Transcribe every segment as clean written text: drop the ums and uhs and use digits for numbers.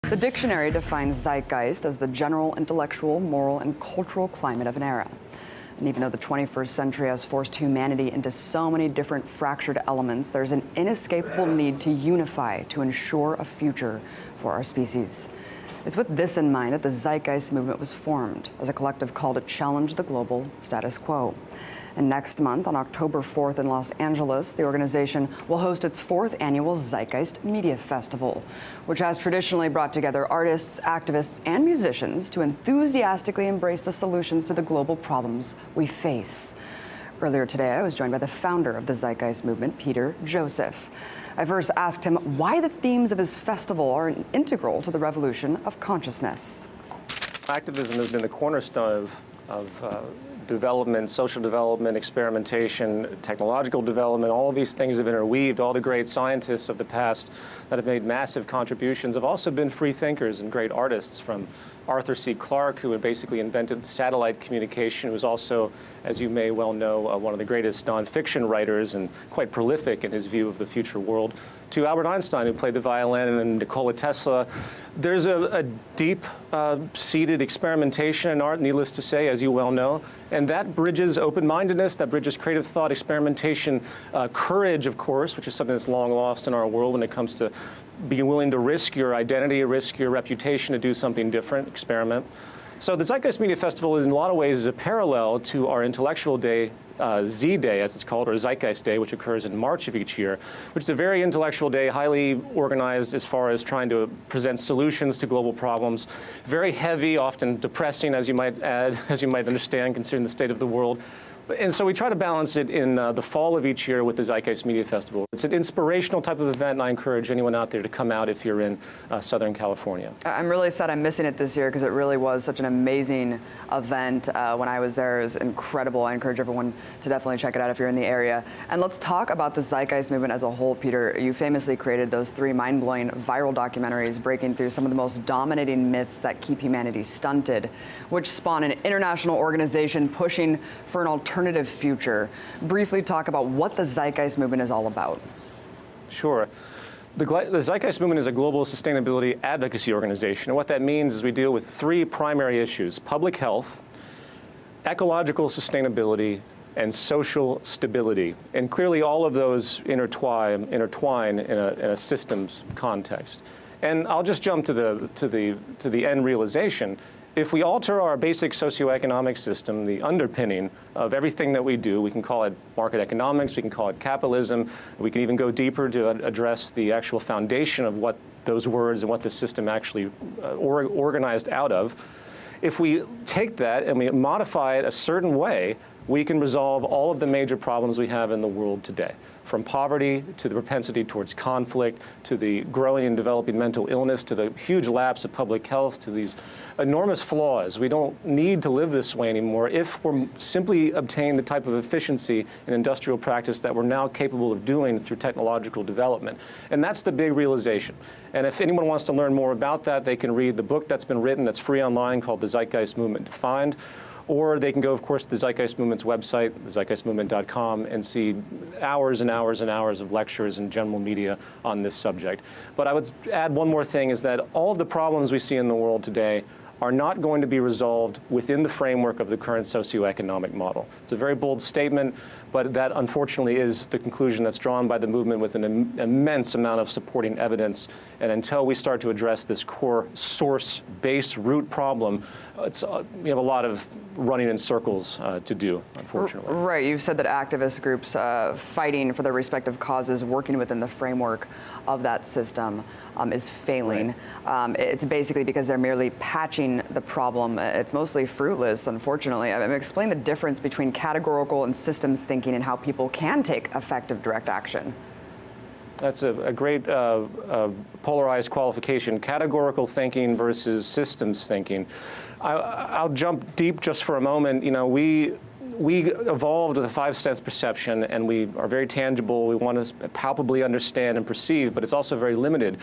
The dictionary defines zeitgeist as the general intellectual, moral, and cultural climate of an era. And even though the 21st century has forced humanity into so many different fractured elements, there's an inescapable need to unify to ensure a future for our species. It's with this in mind that the Zeitgeist Movement was formed as a collective call to challenge the global status quo. And next month, on October 4th in Los Angeles, the organization will host its 4th annual Zeitgeist Media Festival, which has traditionally brought together artists, activists, and musicians to enthusiastically embrace the solutions to the global problems we face. Earlier today, I was joined by the founder of the Zeitgeist Movement, Peter Joseph. I first asked him why the themes of his festival are integral to the revolution of consciousness. Activism has been the cornerstone of development, social development, experimentation, technological development. All of these things have interweaved. All the great scientists of the past that have made massive contributions have also been free thinkers and great artists, from Arthur C. Clarke, who had basically invented satellite communication, who was also, as you may well know, one of the greatest nonfiction writers and quite prolific in his view of the future world, to Albert Einstein, who played the violin, and Nikola Tesla. There's a deep-seated experimentation in art, needless to say, as you well know, and that bridges open-mindedness, that bridges creative thought, experimentation, courage, of course, which is something that's long lost in our world when it comes to being willing to risk your identity, risk your reputation to do something different, experiment. So the Zeitgeist Media Festival, in a lot of ways, is a parallel to our intellectual day, Z Day, as it's called, or Zeitgeist Day, which occurs in March of each year, which is a very intellectual day, highly organized as far as trying to present solutions to global problems. Very heavy, often depressing, as you might add, as you might understand, considering the state of the world. And so we try to balance it in the fall of each year with the Zeitgeist Media Festival. It's an inspirational type of event, and I encourage anyone out there to come out if you're in Southern California. I'm really sad I'm missing it this year because it really was such an amazing event. When I was there, it was incredible. I encourage everyone to definitely check it out if you're in the area. And let's talk about the Zeitgeist Movement as a whole, Peter. You famously created those 3 mind-blowing viral documentaries breaking through some of the most dominating myths that keep humanity stunted, which spawned an international organization pushing for an alternative future. Briefly talk about what the Zeitgeist Movement is all about. Sure. The Zeitgeist Movement is a global sustainability advocacy organization. And what that means is we deal with 3 primary issues: public health, ecological sustainability, and social stability. And clearly all of those intertwine in a systems context. And I'll just jump to the end realization. If we alter our basic socioeconomic system, the underpinning of everything that we do, we can call it market economics, we can call it capitalism, we can even go deeper to address the actual foundation of what those words and what the system actually organized out of. If we take that and we modify it a certain way, we can resolve all of the major problems we have in the world today, from poverty to the propensity towards conflict, to the growing and developing mental illness, to the huge lapse of public health, to these enormous flaws. We don't need to live this way anymore if we're simply obtain the type of efficiency in industrial practice that we're now capable of doing through technological development. And that's the big realization. And if anyone wants to learn more about that, they can read the book that's been written that's free online called The Zeitgeist Movement Defined. Or they can go, of course, to the Zeitgeist Movement's website, thezeitgeistmovement.com, and see hours and hours and hours of lectures and general media on this subject. But I would add one more thing, is that all of the problems we see in the world today are not going to be resolved within the framework of the current socioeconomic model. It's a very bold statement, but that unfortunately is the conclusion that's drawn by the movement with an immense amount of supporting evidence. And until we start to address this core source, base, root problem, we have a lot of running in circles to do, unfortunately. Right. You've said that activist groups fighting for their respective causes, working within the framework of that system, is failing. Right. It's basically because they're merely patching the problem. It's mostly fruitless, unfortunately. Explain the difference between categorical and systems thinking and how people can take effective direct action. That's a great polarized qualification: categorical thinking versus systems thinking. I'll jump deep just for a moment. You know, we we evolved with a five-sense perception, and we are very tangible. We want to palpably understand and perceive, but it's also very limited.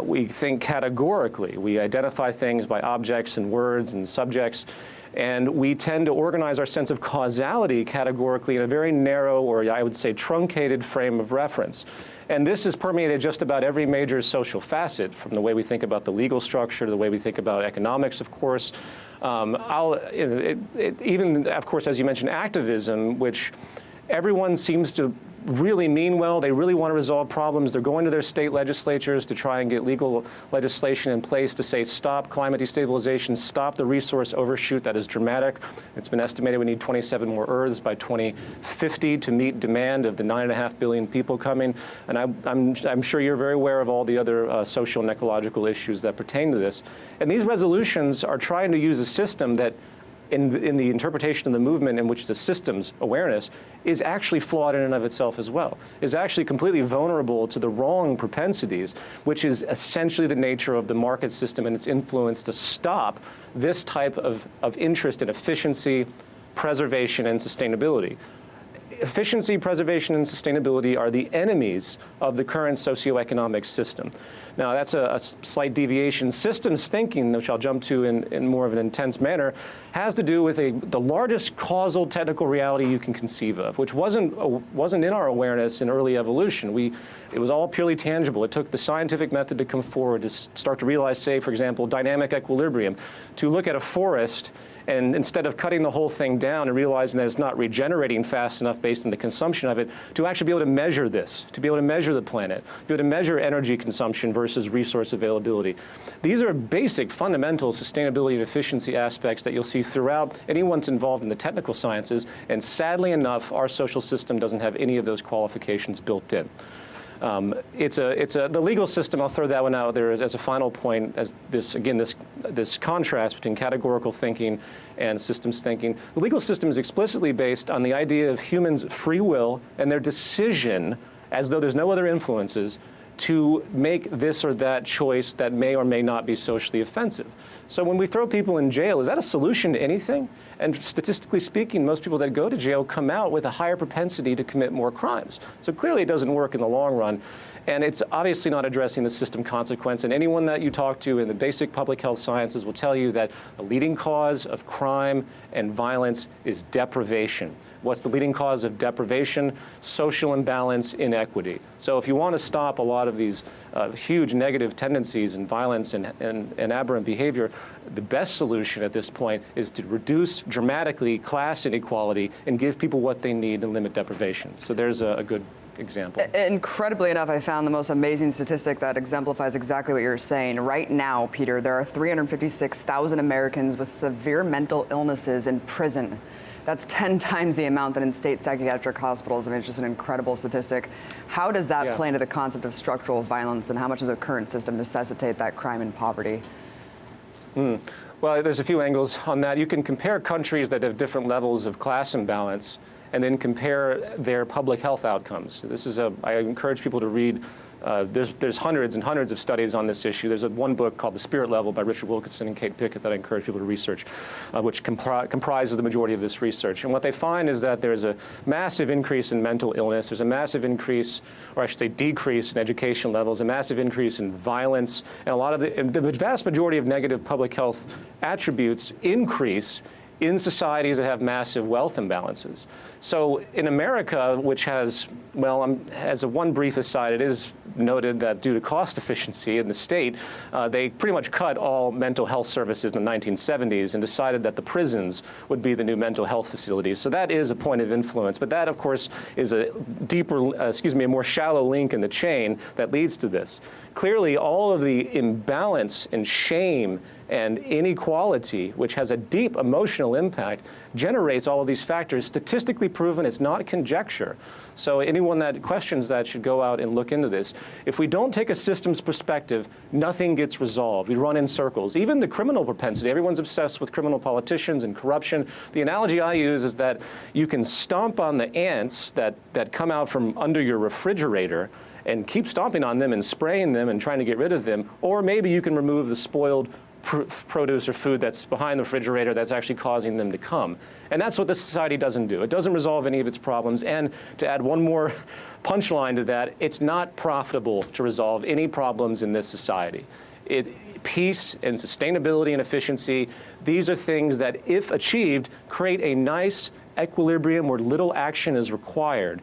We think categorically. We identify things by objects and words and subjects, and we tend to organize our sense of causality categorically in a very narrow, or I would say truncated, frame of reference. And this has permeated just about every major social facet, from the way we think about the legal structure to the way we think about economics, of course. Even, of course, as you mentioned, activism, which everyone seems to really mean well. They really want to resolve problems. They're going to their state legislatures to try and get legal legislation in place to say, stop climate destabilization, stop the resource overshoot that is dramatic. It's been estimated we need 27 more Earths by 2050 to meet demand of the 9.5 billion people coming. And I'm sure you're very aware of all the other social and ecological issues that pertain to this. And these resolutions are trying to use a system that in the interpretation of the movement, in which the system's awareness is actually flawed in and of itself as well, is actually completely vulnerable to the wrong propensities, which is essentially the nature of the market system and its influence to stop this type of interest in efficiency, preservation, and sustainability. Efficiency, preservation, and sustainability are the enemies of the current socioeconomic system. Now, that's a slight deviation. Systems thinking, which I'll jump to in more of an intense manner, has to do with the largest causal technical reality you can conceive of, which wasn't in our awareness in early evolution. It was all purely tangible. It took the scientific method to come forward to start to realize, say, for example, dynamic equilibrium, to look at a forest and instead of cutting the whole thing down and realizing that it's not regenerating fast enough based on the consumption of it, to actually be able to measure this, to be able to measure the planet, be able to measure energy consumption versus resource availability. These are basic, fundamental sustainability and efficiency aspects that you'll see throughout anyone's involved in the technical sciences, and sadly enough, our social system doesn't have any of those qualifications built in. The legal system, I'll throw that one out there as a final point, as this contrast between categorical thinking and systems thinking. The legal system is explicitly based on the idea of humans' free will and their decision, as though there's no other influences, to make this or that choice that may or may not be socially offensive. So when we throw people in jail, is that a solution to anything? And statistically speaking, most people that go to jail come out with a higher propensity to commit more crimes. So clearly it doesn't work in the long run. And it's obviously not addressing the system consequence. And anyone that you talk to in the basic public health sciences will tell you that the leading cause of crime and violence is deprivation. What's the leading cause of deprivation? Social imbalance, inequity. So if you want to stop a lot of these huge negative tendencies and violence and aberrant behavior, the best solution at this point is to reduce dramatically class inequality and give people what they need and limit deprivation. So there's a good example. Incredibly enough, I found the most amazing statistic that exemplifies exactly what you're saying. Right now, Peter, there are 356,000 Americans with severe mental illnesses in prison. That's 10 times the amount that in state psychiatric hospitals. I mean, it's just an incredible statistic. How does that play into the concept of structural violence, and how much of the current system necessitate that crime and poverty? Well, there's a few angles on that. You can compare countries that have different levels of class imbalance and then compare their public health outcomes. I encourage people to read. There's hundreds and hundreds of studies on this issue. There's one book called The Spirit Level by Richard Wilkinson and Kate Pickett that I encourage people to research, which comprises the majority of this research. And what they find is that there's a massive increase in mental illness. There's a massive increase, or I should say decrease, in education levels, a massive increase in violence, and a lot of the vast majority of negative public health attributes increase in societies that have massive wealth imbalances. So in America, which has, well, as a one brief aside, it is noted that due to cost efficiency in the state, they pretty much cut all mental health services in the 1970s and decided that the prisons would be the new mental health facilities. So that is a point of influence. But that, of course, is a a more shallow link in the chain that leads to this. Clearly, all of the imbalance and shame and inequality, which has a deep emotional impact, generates all of these factors. Statistically proven, it's not conjecture. So anyone that questions that should go out and look into this. If we don't take a systems perspective, nothing gets resolved. We run in circles. Even the criminal propensity, everyone's obsessed with criminal politicians and corruption. The analogy I use is that you can stomp on the ants that come out from under your refrigerator and keep stomping on them and spraying them and trying to get rid of them, or maybe you can remove the spoiled produce or food that's behind the refrigerator that's actually causing them to come. And that's what this society doesn't do. It doesn't resolve any of its problems. And to add one more punchline to that, it's not profitable to resolve any problems in this society. Peace and sustainability and efficiency, these are things that, if achieved, create a nice equilibrium where little action is required.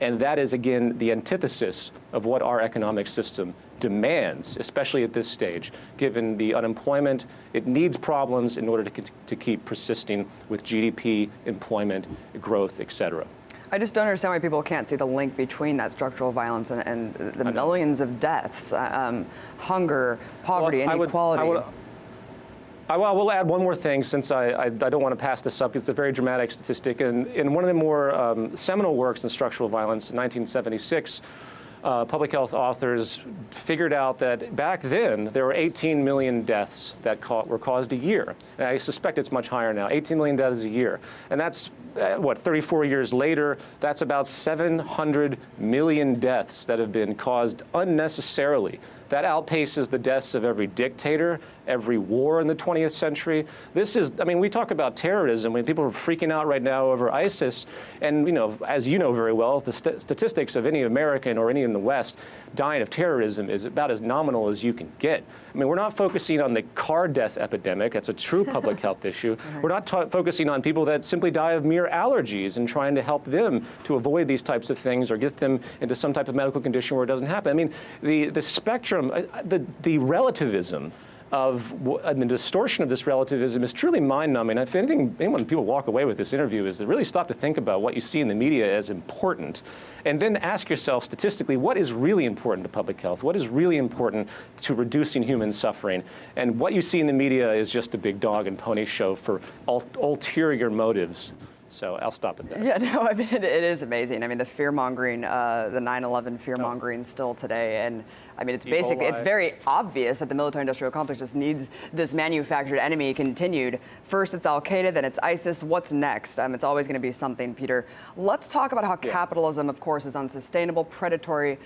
And that is, again, the antithesis of what our economic system demands, especially at this stage. Given the unemployment, it needs problems in order to keep persisting with GDP, employment, growth, et cetera. I just don't understand why people can't see the link between that structural violence and the millions of deaths, hunger, poverty, inequality. I will add one more thing, since I don't want to pass this up. It's a very dramatic statistic. And in one of the more seminal works in structural violence in 1976, public health authors figured out that back then there were 18 million deaths that were caused a year. And I suspect it's much higher now, 18 million deaths a year. And that's, 34 years later, that's about 700 million deaths that have been caused unnecessarily. That outpaces the deaths of every dictator, every war in the 20th century. This is, we talk about terrorism when people are freaking out right now over ISIS. And, as you know very well, the statistics of any American or any in the West dying of terrorism is about as nominal as you can get. We're not focusing on the car death epidemic. That's a true public health issue. We're not focusing on people that simply die of mere allergies and trying to help them to avoid these types of things or get them into some type of medical condition where it doesn't happen. The spectrum, the relativism and the distortion of this relativism is truly mind-numbing. If anything, when people walk away with this interview, is to really stop to think about what you see in the media as important, and then ask yourself statistically, what is really important to public health? What is really important to reducing human suffering? And what you see in the media is just a big dog and pony show for ulterior motives. So I'll stop at that. Yeah, no, it is amazing. The fear-mongering, the 9/11 fear-mongering still today. And it's basic. It's very obvious that the military-industrial complex just needs this manufactured enemy continued. First it's Al-Qaeda, then it's ISIS. What's next? It's always going to be something, Peter. Let's talk about how capitalism, of course, is unsustainable, predatory.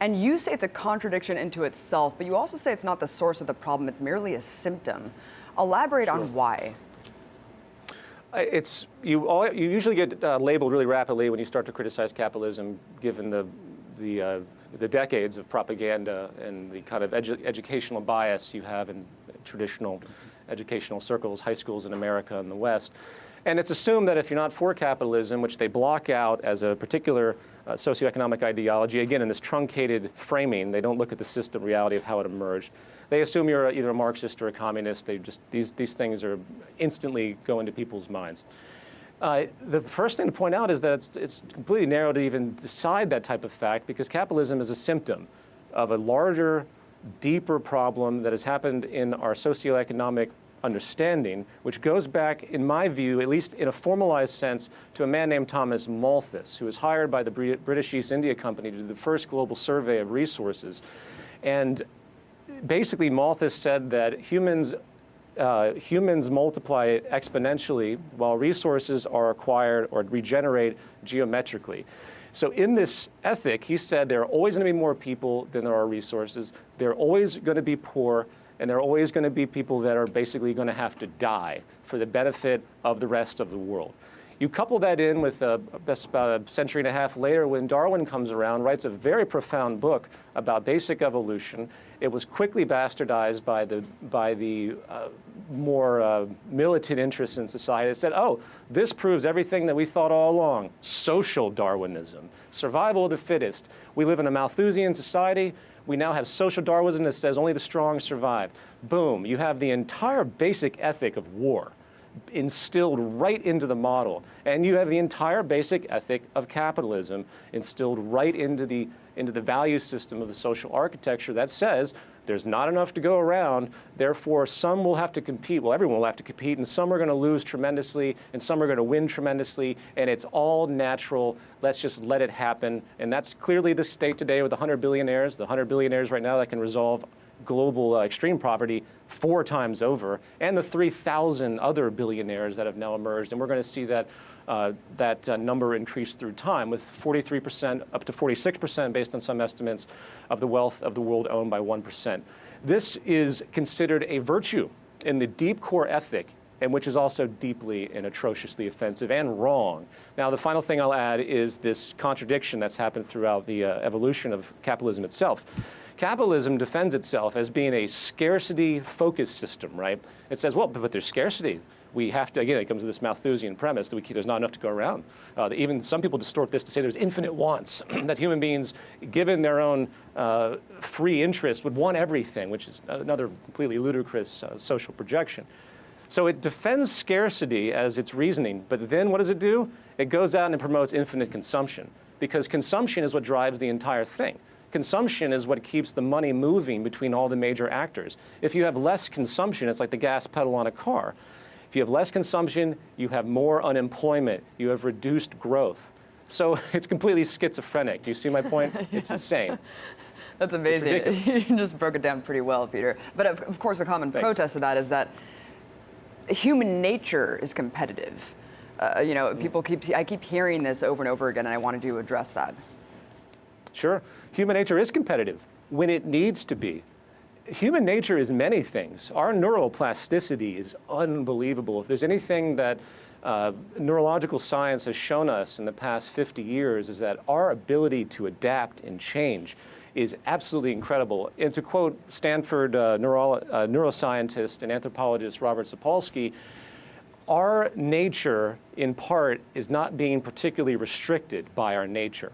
And you say it's a contradiction into itself, but you also say it's not the source of the problem. It's merely a symptom. Elaborate on why. You usually get labeled really rapidly when you start to criticize capitalism, given the decades of propaganda and the kind of educational bias you have in traditional educational circles, high schools in America and the West. And it's assumed that if you're not for capitalism, which they block out as a particular socioeconomic ideology, again, in this truncated framing, they don't look at the system reality of how it emerged. They assume you're either a Marxist or a communist. These things are instantly go into people's minds. The first thing to point out is that it's completely narrow to even decide that type of fact, because capitalism is a symptom of a larger, deeper problem that has happened in our socioeconomic understanding, which goes back, in my view, at least in a formalized sense, to a man named Thomas Malthus, who was hired by the British East India Company to do the first global survey of resources. And basically, Malthus said that humans multiply exponentially while resources are acquired or regenerate geometrically. So in this ethic, he said there are always going to be more people than there are resources. They're always going to be poor, and there are always going to be people that are basically going to have to die for the benefit of the rest of the world. You couple that in with about a century and a half later, when Darwin comes around, writes a very profound book about basic evolution. It was quickly bastardized by the more militant interests in society. It said, oh, this proves everything that we thought all along. Social Darwinism, survival of the fittest. We live in a Malthusian society. We now have social Darwinism that says only the strong survive. Boom, you have the entire basic ethic of war instilled right into the model. And you have the entire basic ethic of capitalism instilled right into the value system of the social architecture that says there's not enough to go around, therefore some will have to compete. Well, everyone will have to compete, and some are going to lose tremendously, and some are going to win tremendously, and it's all natural. Let's just let it happen. And that's clearly the state today with the 100 billionaires. The 100 billionaires right now that can resolve global extreme poverty 4 times over, and the 3,000 other billionaires that have now emerged. And we're going to see that number increase through time, with 43% up to 46% based on some estimates of the wealth of the world owned by 1%. This is considered a virtue in the deep core ethic, and which is also deeply and atrociously offensive and wrong. Now, the final thing I'll add is this contradiction that's happened throughout the evolution of capitalism itself. Capitalism defends itself as being a scarcity-focused system, right? It says, well, but there's scarcity. We have to, again, it comes to this Malthusian premise that there's not enough to go around. Even some people distort this to say there's infinite wants, that human beings, given their own free interest, would want everything, which is another completely ludicrous social projection. So it defends scarcity as its reasoning, but then what does it do? It goes out and it promotes infinite consumption, because consumption is what drives the entire thing. Consumption is what keeps the money moving between all the major actors. If you have less consumption, it's like the gas pedal on a car. If you have less consumption, you have more unemployment, you have reduced growth. So it's completely schizophrenic. Do you see my point? Yes. It's insane. That's amazing. You just broke it down pretty well, Peter. But of course, the common protest of that is that human nature is competitive. I keep hearing this over and over again, and I wanted to address that. Sure. Human nature is competitive when it needs to be. Human nature is many things. Our neuroplasticity is unbelievable. If there's anything that neurological science has shown us in the past 50 years is that our ability to adapt and change is absolutely incredible. And to quote Stanford neuroscientist and anthropologist Robert Sapolsky, our nature, in part, is not being particularly restricted by our nature.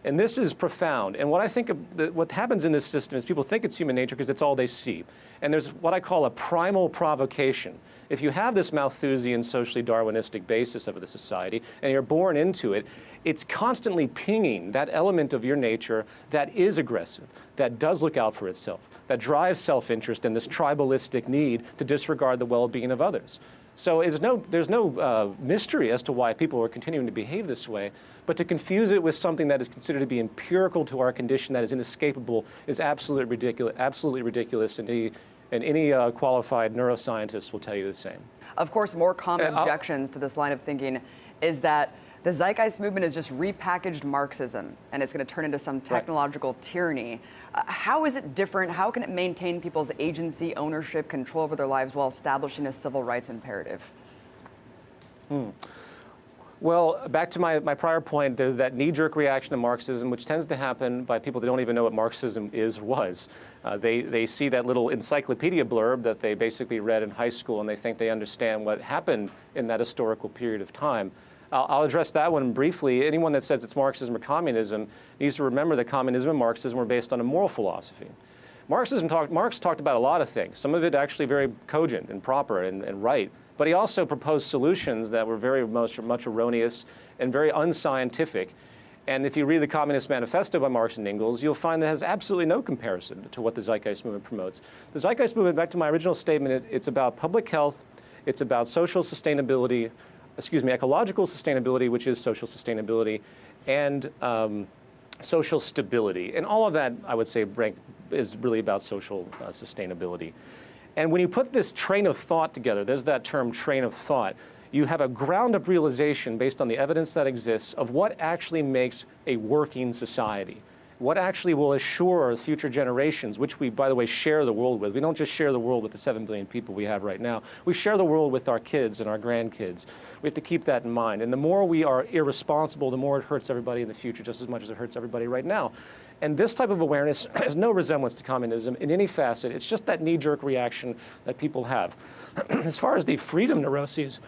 And this is profound. And what I think what happens in this system is people think it's human nature because it's all they see. And there's what I call a primal provocation. If you have this Malthusian, socially Darwinistic basis of the society, and you're born into it, it's constantly pinging that element of your nature that is aggressive, that does look out for itself, that drives self-interest and this tribalistic need to disregard the well-being of others. So there's no mystery as to why people are continuing to behave this way, but to confuse it with something that is considered to be empirical to our condition, that is inescapable, is absolutely ridiculous, and any qualified neuroscientist will tell you the same. Of course, more common objections to this line of thinking is that the Zeitgeist Movement is just repackaged Marxism, and it's going to turn into some technological tyranny. How is it different? How can it maintain people's agency, ownership, control over their lives while establishing a civil rights imperative? Well, back to my prior point, there's that knee-jerk reaction to Marxism, which tends to happen by people that don't even know what Marxism is or was. They see that little encyclopedia blurb that they basically read in high school, and they think they understand what happened in that historical period of time. I'll address that one briefly. Anyone that says it's Marxism or communism needs to remember that communism and Marxism were based on a moral philosophy. Marx talked about a lot of things, some of it actually very cogent and proper and right, but he also proposed solutions that were very much erroneous and very unscientific. And if you read the Communist Manifesto by Marx and Engels, you'll find that it has absolutely no comparison to what the Zeitgeist Movement promotes. The Zeitgeist Movement, back to my original statement, it's about public health, it's about social sustainability, ecological sustainability, which is social sustainability, and social stability. And all of that, I would say, is really about social sustainability. And when you put this train of thought together, there's that term, train of thought, you have a ground-up realization based on the evidence that exists of what actually makes a working society. What actually will assure future generations, which we, by the way, share the world with. We don't just share the world with the 7 billion people we have right now. We share the world with our kids and our grandkids. We have to keep that in mind. And the more we are irresponsible, the more it hurts everybody in the future, just as much as it hurts everybody right now. And this type of awareness has no resemblance to communism in any facet. It's just that knee-jerk reaction that people have. As far as the freedom neuroses,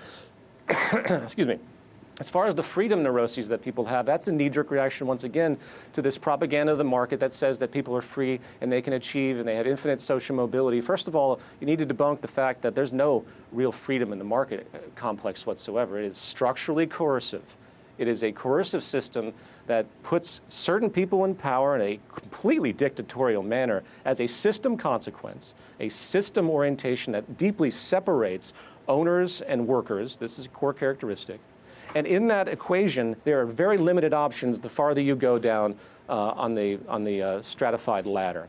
as far as the freedom neuroses that people have, that's a knee-jerk reaction, once again, to this propaganda of the market that says that people are free and they can achieve and they have infinite social mobility. First of all, you need to debunk the fact that there's no real freedom in the market complex whatsoever. It is structurally coercive. It is a coercive system that puts certain people in power in a completely dictatorial manner as a system consequence, a system orientation that deeply separates owners and workers. This is a core characteristic. And in that equation, there are very limited options the farther you go down on the stratified ladder.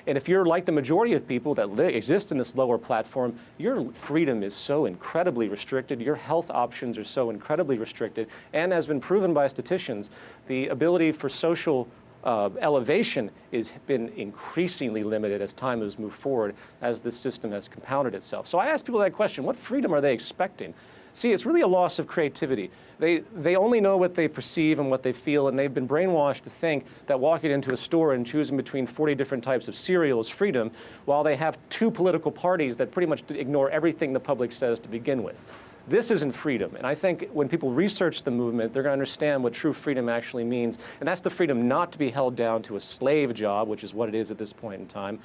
And if you're like the majority of people that exist in this lower platform, your freedom is so incredibly restricted, your health options are so incredibly restricted, and has been proven by statisticians, the ability for social elevation has been increasingly limited as time has moved forward, as this system has compounded itself. So I ask people that question: what freedom are they expecting? See, it's really a loss of creativity. They only know what they perceive and what they feel, and they've been brainwashed to think that walking into a store and choosing between 40 different types of cereal is freedom, while they have two political parties that pretty much ignore everything the public says to begin with. This isn't freedom, and I think when people research the movement, they're going to understand what true freedom actually means, and that's the freedom not to be held down to a slave job, which is what it is at this point in time.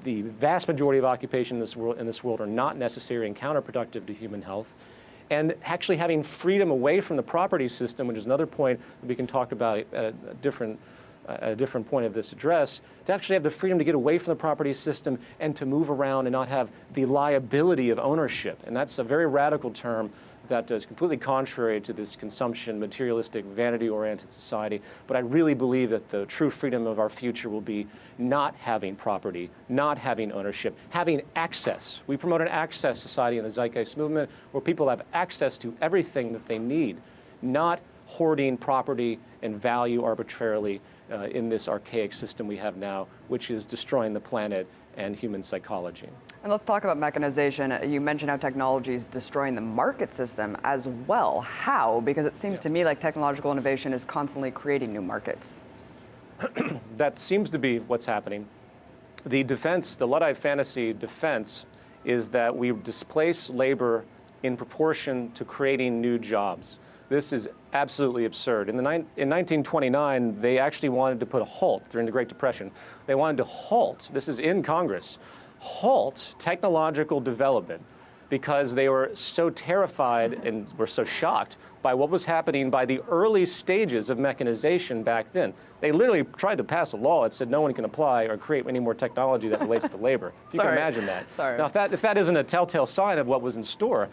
The vast majority of occupation in this world are not necessary and counterproductive to human health. And actually having freedom away from the property system, which is another point that we can talk about at a different point of this address, to actually have the freedom to get away from the property system and to move around and not have the liability of ownership. And that's a very radical term that is completely contrary to this consumption, materialistic, vanity-oriented society. But I really believe that the true freedom of our future will be not having property, not having ownership, having access. We promote an access society in the Zeitgeist Movement where people have access to everything that they need, not hoarding property and value arbitrarily in this archaic system we have now, which is destroying the planet and human psychology. And let's talk about mechanization. You mentioned how technology is destroying the market system as well. How? Because it seems to me like technological innovation is constantly creating new markets. That seems to be what's happening. The defense, the Luddite fantasy defense, is that we displace labor in proportion to creating new jobs. This is absolutely absurd. In 1929, they actually wanted to put a halt during the Great Depression. They wanted to halt, this is in Congress, halt technological development because they were so terrified and were so shocked by what was happening by the early stages of mechanization back then. They literally tried to pass a law that said no one can apply or create any more technology that relates to labor. If you can imagine that. Sorry. Now, if that isn't a telltale sign of what was in store.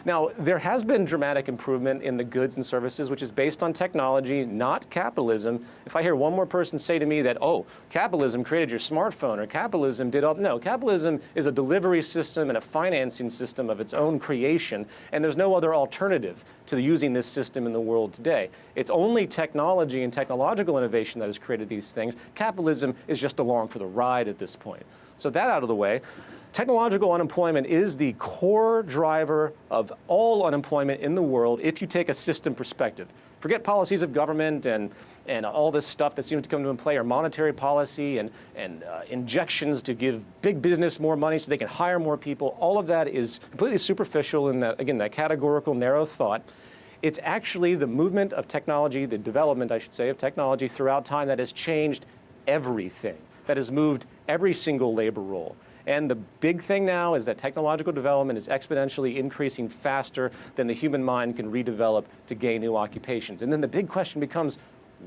Now, there has been dramatic improvement in the goods and services, which is based on technology, not capitalism. If I hear one more person say to me that, oh, capitalism created your smartphone or capitalism did all, no, capitalism is a delivery system and a financing system of its own creation, and there's no other alternative to using this system in the world today. It's only technology and technological innovation that has created these things. Capitalism is just along for the ride at this point. So that out of the way. Technological unemployment is the core driver of all unemployment in the world if you take a system perspective. Forget policies of government and all this stuff that seems to come into play, or monetary policy and injections to give big business more money so they can hire more people. All of that is completely superficial in that, again, that categorical, narrow thought. It's actually the movement of technology, the development, I should say, of technology throughout time that has changed everything, that has moved every single labor role. And the big thing now is that technological development is exponentially increasing faster than the human mind can redevelop to gain new occupations. And then the big question becomes,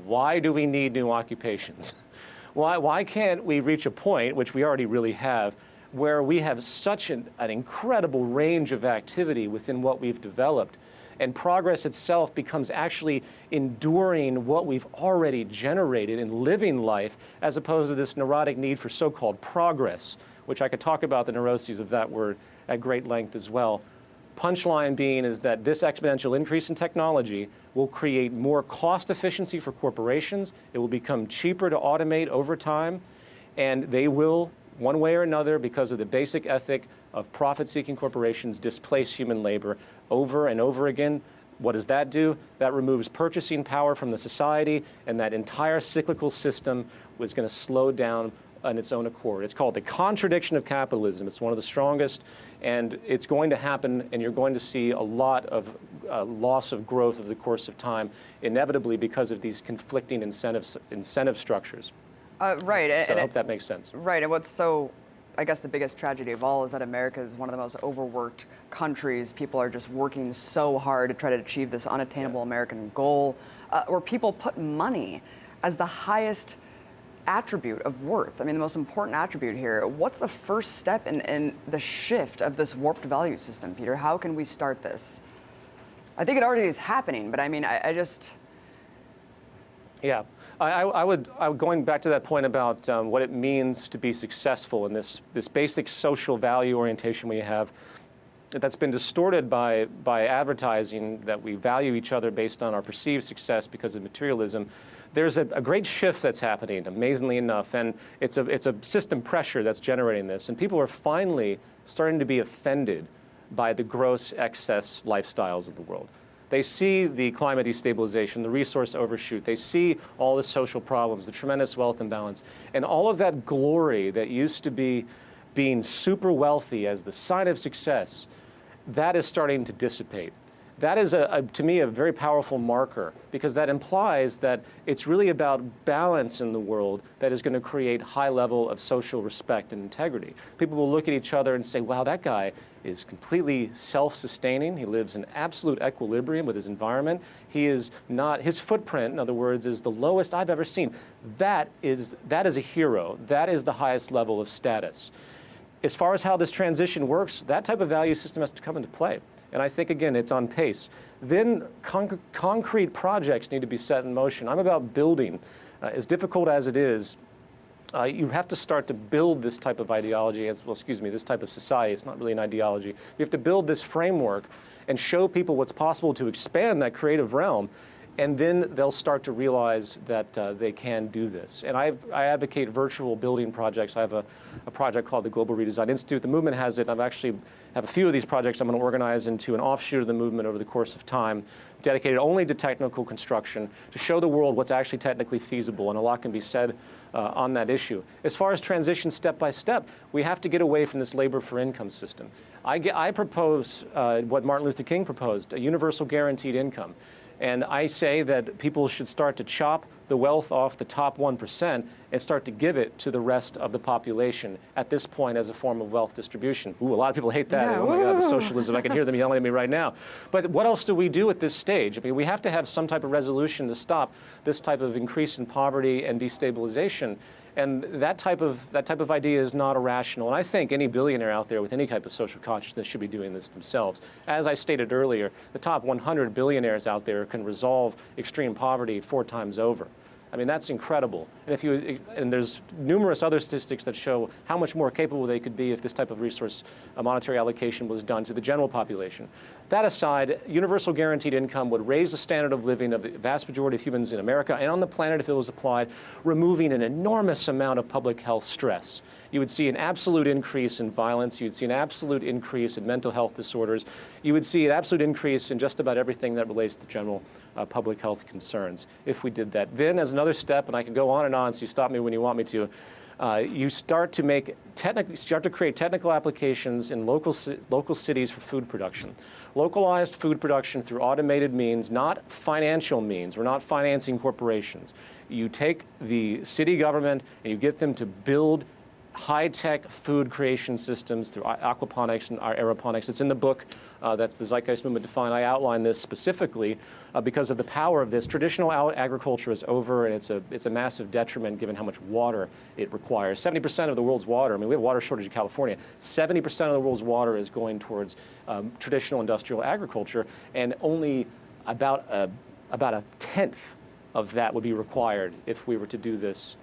why do we need new occupations? Why can't we reach a point, which we already really have, where we have such an incredible range of activity within what we've developed, and progress itself becomes actually enduring what we've already generated in living life, as opposed to this neurotic need for so-called progress, which I could talk about the neuroses of that word at great length as well. Punchline being is that this exponential increase in technology will create more cost efficiency for corporations. It will become cheaper to automate over time, and they will, one way or another, because of the basic ethic of profit-seeking corporations, displace human labor over and over again. What does that do? That removes purchasing power from the society, and that entire cyclical system was going to slow down on its own accord. It's called the contradiction of capitalism. It's one of the strongest, and it's going to happen, and you're going to see a lot of loss of growth over the course of time, inevitably because of these conflicting incentive structures. Right. So I hope that makes sense. Right, and what's so, I guess the biggest tragedy of all is that America is one of the most overworked countries. People are just working so hard to try to achieve this unattainable American goal, where people put money as the highest attribute of worth. I mean, the most important attribute here. What's the first step in the shift of this warped value system, Peter? How can we start this? I think it already is happening, but I mean, I just... Yeah, I would going back to that point about what it means to be successful in this basic social value orientation we have. that's been distorted by advertising, that we value each other based on our perceived success because of materialism. There's a great shift that's happening, amazingly enough, and it's a system pressure that's generating this, and people are finally starting to be offended by the gross excess lifestyles of the world. They see the climate destabilization, the resource overshoot. They see all the social problems, the tremendous wealth imbalance, and all of that glory that used to be being super wealthy as the sign of success, that is starting to dissipate. That is, to me, a very powerful marker, because that implies that it's really about balance in the world that is going to create high level of social respect and integrity. People will look at each other and say, wow, that guy is completely self-sustaining. He lives in absolute equilibrium with his environment. He is not, his footprint, in other words, is the lowest I've ever seen. That is a hero. That is the highest level of status. As far as how this transition works, that type of value system has to come into play. And I think, again, it's on pace. Then concrete projects need to be set in motion. I'm about building. As difficult as it is, you have to start to build this type of ideology, this type of society. It's not really an ideology. You have to build this framework and show people what's possible to expand that creative realm. And then they'll start to realize that they can do this. And I advocate virtual building projects. I have a project called the Global Redesign Institute. The movement has it. I've actually have a few of these projects I'm going to organize into an offshoot of the movement over the course of time, dedicated only to technical construction, to show the world what's actually technically feasible, and a lot can be said on that issue. As far as transition step by step, we have to get away from this labor for income system. I propose what Martin Luther King proposed, a universal guaranteed income. And I say that people should start to chop the wealth off the top 1% and start to give it to the rest of the population at this point as a form of wealth distribution. Ooh, a lot of people hate that. Yeah, oh my God, the socialism. I can hear them yelling at me right now. But what else do we do at this stage? I mean, we have to have some type of resolution to stop this type of increase in poverty and destabilization. And that type of idea is not irrational. And I think any billionaire out there with any type of social consciousness should be doing this themselves. As I stated earlier, the top 100 billionaires out there can resolve extreme poverty 4 times over. I mean, that's incredible. And there's numerous other statistics that show how much more capable they could be if this type of resource monetary allocation was done to the general population. That aside, universal guaranteed income would raise the standard of living of the vast majority of humans in America and on the planet if it was applied, removing an enormous amount of public health stress. You would see an absolute increase in violence. You'd see an absolute increase in mental health disorders. You would see an absolute increase in just about everything that relates to general public health concerns if we did that. Then, as another step, and I can go on, so you stop me when you want me to, you start to create technical applications in local cities for food production. Localized food production through automated means, not financial means. We're not financing corporations. You take the city government and you get them to build high-tech food creation systems through aquaponics and aeroponics. It's in the book. That's the Zeitgeist Movement Defined. I outline this specifically because of the power of this. Traditional agriculture is over, and it's a massive detriment given how much water it requires. 70% of the world's water, I mean, we have a water shortage in California. 70% of the world's water is going towards traditional industrial agriculture, and only about a tenth of that would be required if we were to do this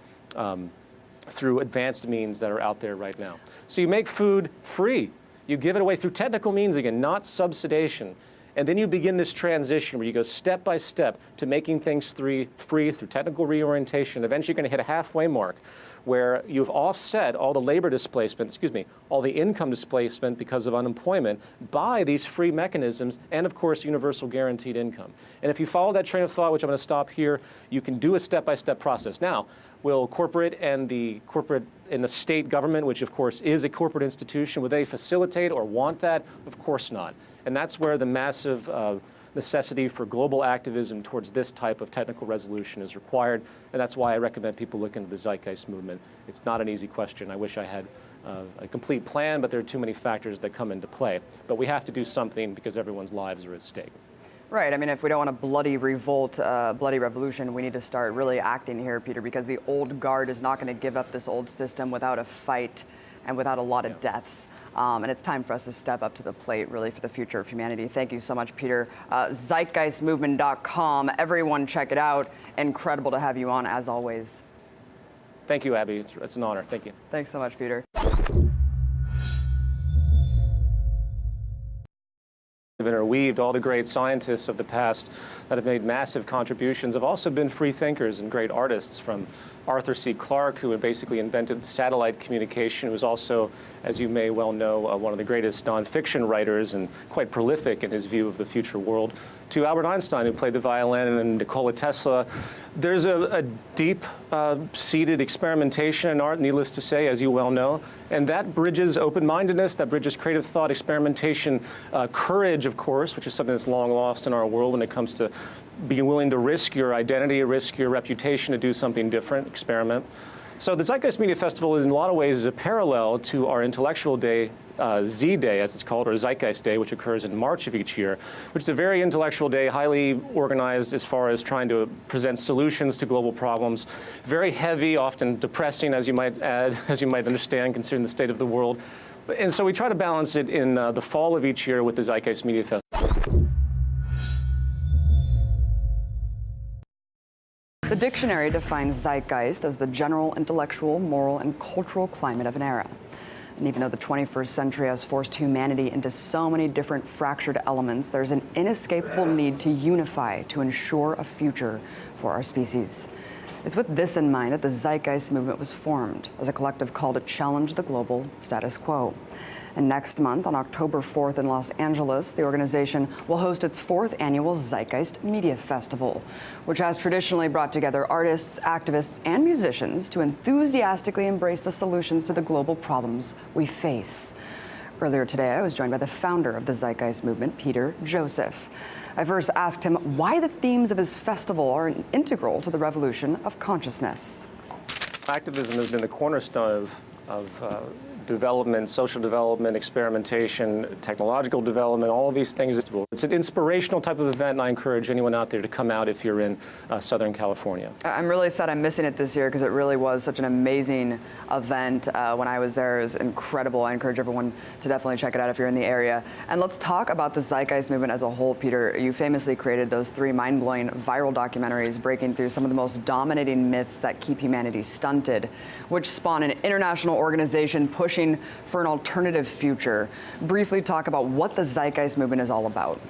through advanced means that are out there right now. So you make food free. You give it away through technical means, again, not subsidization. And then you begin this transition where you go step by step to making things free through technical reorientation. Eventually you're going to hit a halfway mark where you've offset all the labor displacement, all the income displacement because of unemployment by these free mechanisms and, of course, universal guaranteed income. And if you follow that train of thought, which I'm going to stop here, you can do a step-by-step process. Now, will corporate and the state government, which of course is a corporate institution, would they facilitate or want that? Of course not. And that's where the massive necessity for global activism towards this type of technical resolution is required. And that's why I recommend people look into the Zeitgeist Movement. It's not an easy question. I wish I had a complete plan, but there are too many factors that come into play. But we have to do something because everyone's lives are at stake. Right. I mean, if we don't want a bloody revolt, bloody revolution, we need to start really acting here, Peter, because the old guard is not going to give up this old system without a fight and without a lot of deaths. And it's time for us to step up to the plate, really, for the future of humanity. Thank you so much, Peter. Zeitgeistmovement.com. Everyone check it out. Incredible to have you on, as always. Thank you, Abby. It's an honor. Thank you. Thanks so much, Peter. interweaved. All the great scientists of the past that have made massive contributions have also been free thinkers and great artists, from Arthur C. Clarke, who had basically invented satellite communication, who was also, as you may well know, one of the greatest nonfiction writers and quite prolific in his view of the future world, to Albert Einstein, who played the violin, and Nikola Tesla. There's a deep-seated experimentation in art, needless to say, as you well know, and that bridges open-mindedness, that bridges creative thought, experimentation, courage, of course, which is something that's long lost in our world when it comes to being willing to risk your identity, risk your reputation to do something different, experiment. So the Zeitgeist Media Festival, in a lot of ways, is a parallel to our intellectual day, Z Day, as it's called, or Zeitgeist Day, which occurs in March of each year, which is a very intellectual day, highly organized as far as trying to present solutions to global problems. Very heavy, often depressing, as you might add, as you might understand, considering the state of the world. And so we try to balance it in the fall of each year with the Zeitgeist Media Festival. The dictionary defines zeitgeist as the general intellectual, moral, and cultural climate of an era. And even though the 21st century has forced humanity into so many different fractured elements, there's an inescapable need to unify to ensure a future for our species. It's with this in mind that the Zeitgeist Movement was formed as a collective call to challenge the global status quo. And next month, on October 4th in Los Angeles, the organization will host its 4th annual Zeitgeist Media Festival, which has traditionally brought together artists, activists, and musicians to enthusiastically embrace the solutions to the global problems we face. Earlier today, I was joined by the founder of the Zeitgeist Movement, Peter Joseph. I first asked him why the themes of his festival are integral to the revolution of consciousness. Activism has been the cornerstone of development, social development, experimentation, technological development, all of these things. It's an inspirational type of event, and I encourage anyone out there to come out if you're in Southern California. I'm really sad I'm missing it this year because it really was such an amazing event. When I was there, it was incredible. I encourage everyone to definitely check it out if you're in the area. And let's talk about the Zeitgeist Movement as a whole, Peter. You famously created those 3 mind-blowing viral documentaries breaking through some of the most dominating myths that keep humanity stunted, which spawned an international organization pushing for an alternative future. Briefly talk about what the Zeitgeist Movement is all about.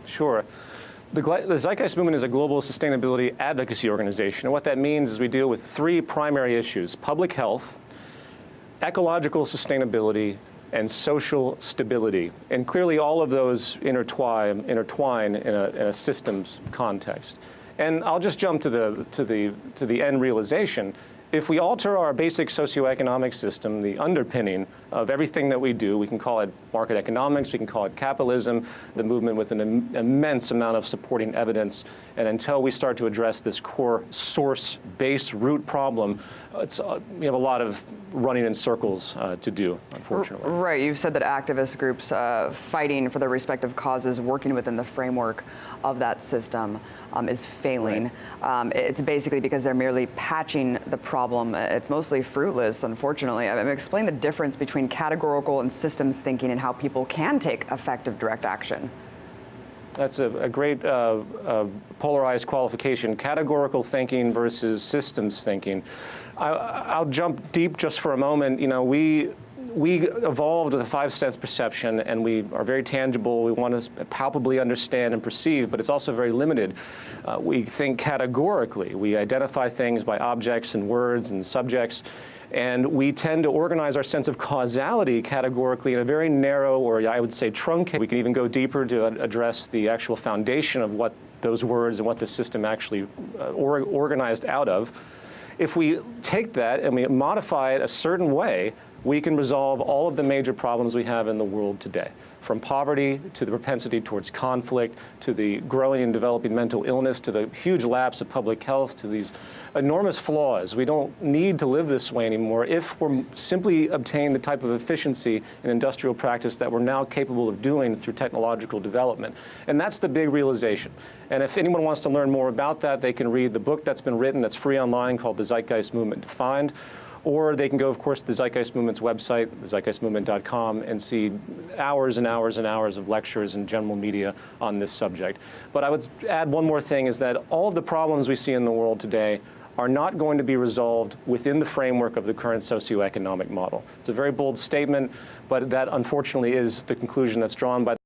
Sure. The Zeitgeist Movement is a global sustainability advocacy organization. And what that means is we deal with 3 primary issues: public health, ecological sustainability, and social stability. And clearly all of those intertwine in a systems context. And I'll just jump to the end realization. If we alter our basic socioeconomic system, the underpinning of everything that we do, we can call it market economics, we can call it capitalism, the movement with an immense amount of supporting evidence. And until we start to address this core source, base, root problem, we have a lot of running in circles to do, unfortunately. Right. You've said that activist groups fighting for their respective causes, working within the framework of that system, is failing. Right. It's basically because they're merely patching the problem. It's mostly fruitless, unfortunately. I mean, explain the difference between categorical and systems thinking and how people can take effective direct action. That's a great polarized qualification: categorical thinking versus systems thinking. I'll jump deep just for a moment. You know, we evolved with a 5-sense perception, and we are very tangible. We want to palpably understand and perceive, but it's also very limited. We think categorically. We identify things by objects and words and subjects, and we tend to organize our sense of causality categorically in a very narrow, or I would say truncated. We can even go deeper to address the actual foundation of what those words and what the system actually organized out of. If we take that and we modify it a certain way, we can resolve all of the major problems we have in the world today, from poverty to the propensity towards conflict, to the growing and developing mental illness, to the huge lapse of public health, to these enormous flaws. We don't need to live this way anymore if we're simply obtaining the type of efficiency in industrial practice that we're now capable of doing through technological development. And that's the big realization. And if anyone wants to learn more about that, they can read the book that's been written that's free online called The Zeitgeist Movement Defined. Or they can go, of course, to the Zeitgeist Movement's website, thezeitgeistmovement.com, and see hours and hours and hours of lectures and general media on this subject. But I would add one more thing, is that all of the problems we see in the world today are not going to be resolved within the framework of the current socioeconomic model. It's a very bold statement, but that unfortunately is the conclusion that's drawn by